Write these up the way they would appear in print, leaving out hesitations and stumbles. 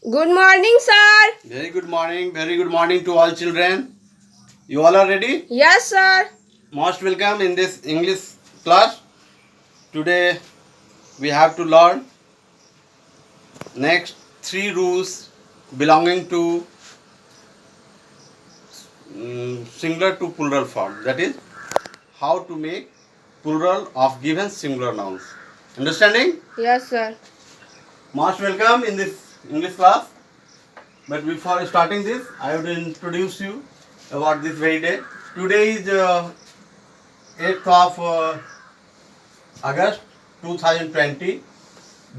Good morning, sir. Very good morning to all children. You all are ready? Yes, sir. Most welcome in this English class. Today we have to learn next three rules belonging to singular to plural form. That is how to make plural of given singular nouns. Understanding? Yes, sir. Most welcome in this English class. But before starting this, I would introduce you about this very day. Today is 8th of August 2020.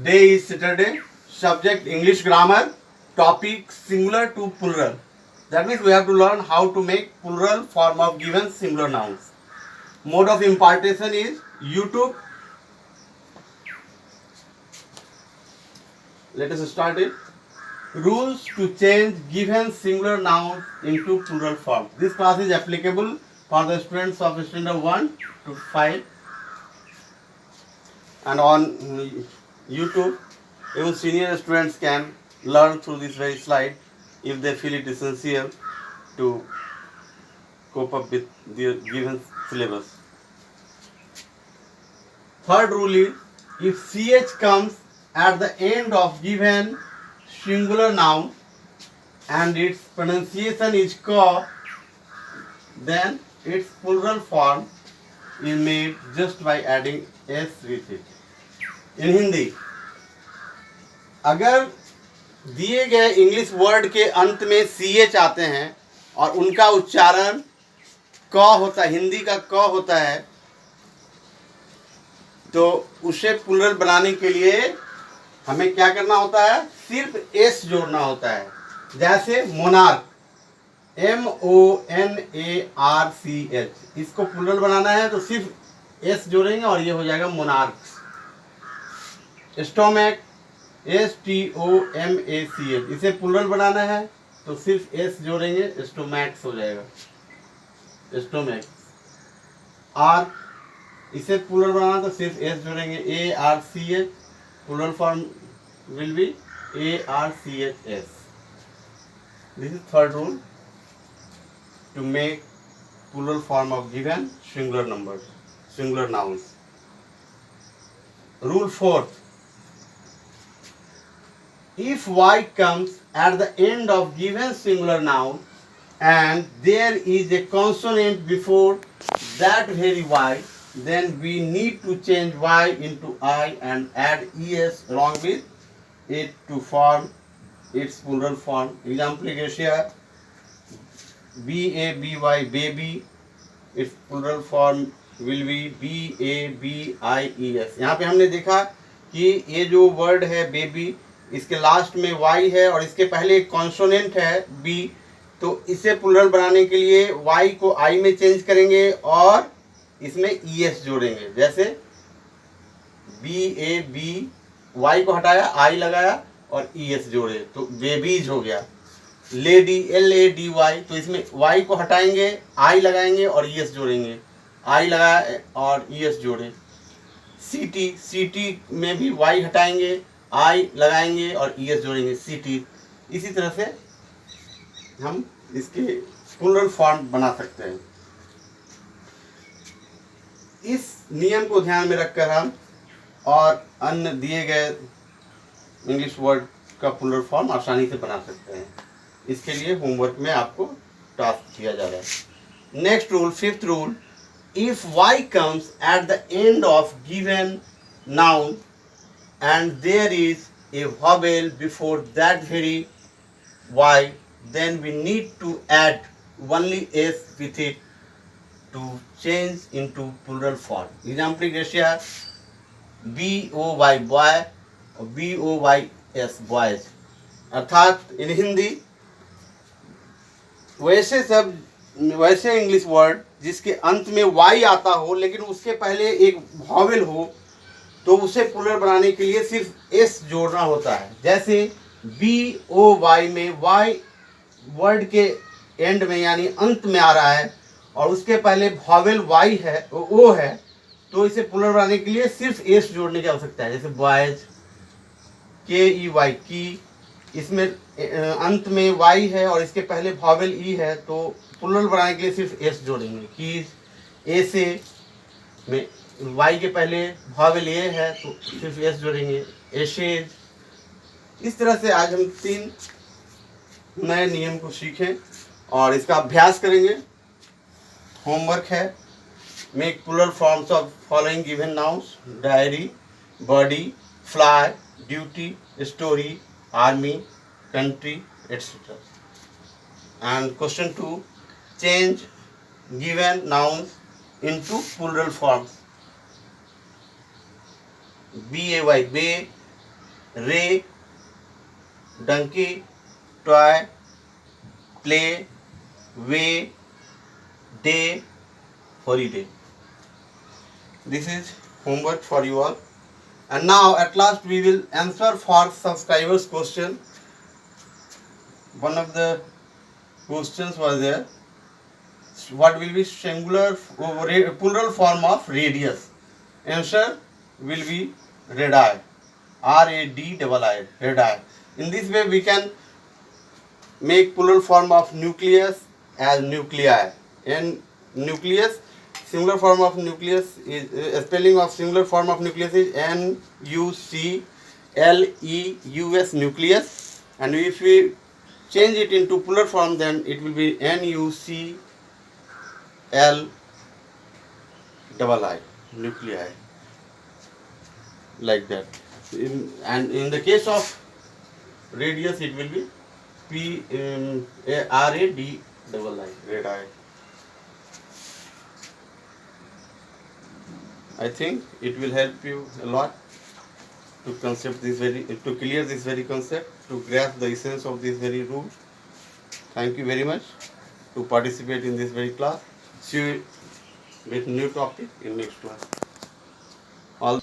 Day is Saturday. Subject English grammar. Topic singular to plural. That means we have to learn how to make plural form of given singular nouns. Mode of impartation is YouTube. Let us start it. Rules to change given singular nouns into plural form. This class is applicable for the students of standard 1 to 5 and on YouTube. Even senior students can learn through this very slide if they feel it essential to cope up with their given syllabus. Third rule is if CH comes at the end of given singular noun and its pronunciation is ka, then its plural form is made just by adding s with it. In Hindi, अगर दिए गए English word के अंत में CH आते हैं और उनका उच्चारण क होता है, हिंदी का क होता है, तो उसे प्लुरल बनाने के लिए हमें क्या करना होता है? सिर्फ एस जोड़ना होता है. जैसे मोनार्क, MONARCH, इसको प्लुरल बनाना है तो सिर्फ एस जोड़ेंगे और ये हो जाएगा मोनार्क. स्टोमैक, STOMACH, इसे प्लुरल बनाना है तो सिर्फ एस जोड़ेंगे, स्टोमैक्स हो जाएगा, स्टोमैक्स. आर, इसे प्लुरल बनाना तो सिर्फ एस जोड़ेंगे, ARCH, plural form will be ARCHS. This is third rule to make plural form of given singular numbers, singular nouns. Rule fourth. If Y comes at the end of given singular noun and there is a consonant before that very Y, then we need to change Y into I and add ES along with it to form its plural form. Example is here, BABY, baby, its plural form will be BABIES. यहाँ पे हमने देखा कि ये जो word है baby, इसके last में Y है और इसके पहले एक कॉन्सोनेंट है B, तो इसे प्लुरल बनाने के लिए Y को I में चेंज करेंगे और इसमें ES जोड़ेंगे. जैसे BAB, Y को हटाया, I लगाया और ES जोड़े तो बेबीज हो गया. लेडी, LADY, तो इसमें Y को हटाएंगे, I लगाएंगे और ES जोड़ेंगे, I लगाया और ES जोड़े. सिटी में भी Y हटाएंगे, I लगाएंगे और ES जोड़ेंगे, सिटी. इसी तरह से हम इसके प्लुरल फॉर्म बना सकते हैं. इस नियम को ध्यान में रखकर हम और अन्य दिए गए इंग्लिश वर्ड का प्लुरल फॉर्म आसानी से बना सकते हैं. इसके लिए होमवर्क में आपको टास्क दिया जा रहा है. Next rule, fifth rule, if Y comes at the end of given noun and there is a vowel before that very Y, then we need to add only S with it to change into plural form. Example is here, BOY, boy, और BOYS, boys. अर्थात इन हिंदी वैसे English word जिसके अंत में Y आता हो लेकिन उसके पहले एक वॉवेल हो तो उसे प्लुरल बनाने के लिए सिर्फ S जोड़ना होता है. जैसे BOY में Y वर्ड के एंड में यानी अंत में आ रहा है और उसके पहले वॉवेल Y है, O है, तो इसे प्लुरल बनाने के लिए सिर्फ S जोड़ने की आवश्यकता है. जैसे बॉयज, KEY, की, इसमें अंत में वाई है और इसके पहले वॉवेल ई है, तो प्लूरल बनाने के लिए सिर्फ एस जोड़ेंगे कि ए से में वाई के पहले वॉवेल ए है तो सिर्फ एस जोड़ेंगे, एशेज। इस तरह से आज हम 3 नए नियम को सीखें और इसका अभ्यास करेंगे। होमवर्क है, make plural forms of following given nouns: diary, body, fly, duty, story, army, country, etc. And question 2, change given nouns into plural forms: bay, bay, ray, donkey, toy, play, way, day, holiday. This is homework for you all. And now at last we will answer for subscribers question. One of the questions was there, what will be singular plural form of radius? Answer will be radii, RADII, radii. In this way we can make plural form of nucleus as nuclei. And nucleus, singular form of nucleus is spelling of singular form of nucleus is NUCLEUS, nucleus. And if we change it into plural form, then it will be NUCLII, nuclei, like that. And in the case of radius, it will be RADII, radii. I think it will help you a lot to clear this very concept, to grasp the essence of this very rule. Thank you very much to participate in this very class. See you with new topic in next class.